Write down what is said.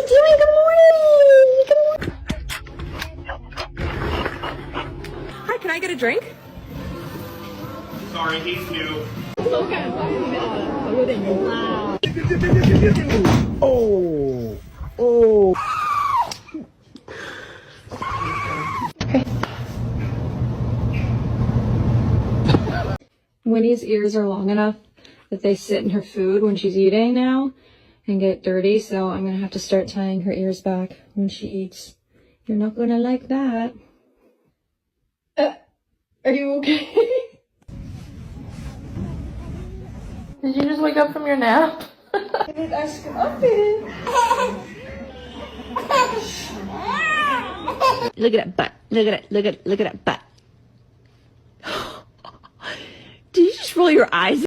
doing? Good morning. Hi, can I get a drink? Sorry, he's new. Winnie's ears are long enough that they sit in her food when she's eating now and get dirty, so I'm gonna have to start tying her ears back when she eats. You're not gonna like that. Are you okay? Did you just wake up from your nap? Look at that butt. Look at it. Look at that butt. Did you just roll your eyes?